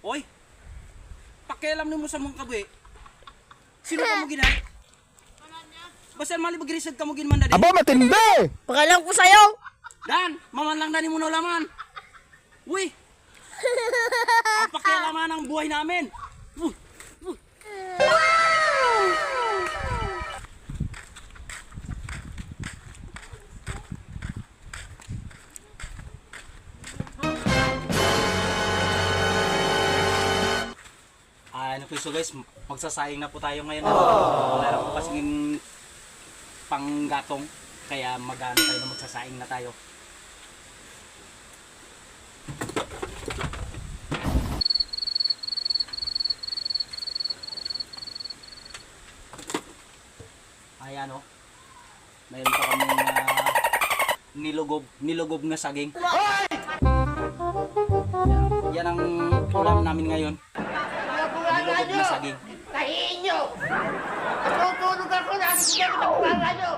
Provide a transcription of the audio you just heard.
Oy, pakialam mo sa mong kabuhi. Sino ka mo ginay? Basta malibagrisad ka mo ginman dali. Aba, matindi! Pakalang ko sa'yo! Dan, maman lang dani mo no laman. Uy! Ang pakialaman ng buhay namin. Ano po so guys, magsasayang na po tayo ngayon. Wala na po kasing panggatong, kaya mag-ano tayo na magsasaing na tayo. Ayan o, mayroon pa kami nilugob nga saging. Yan ang ulam namin ngayon. Nilugob na saging. Tahiin nyo! Tutulog ako na! Sige, magpapala nyo!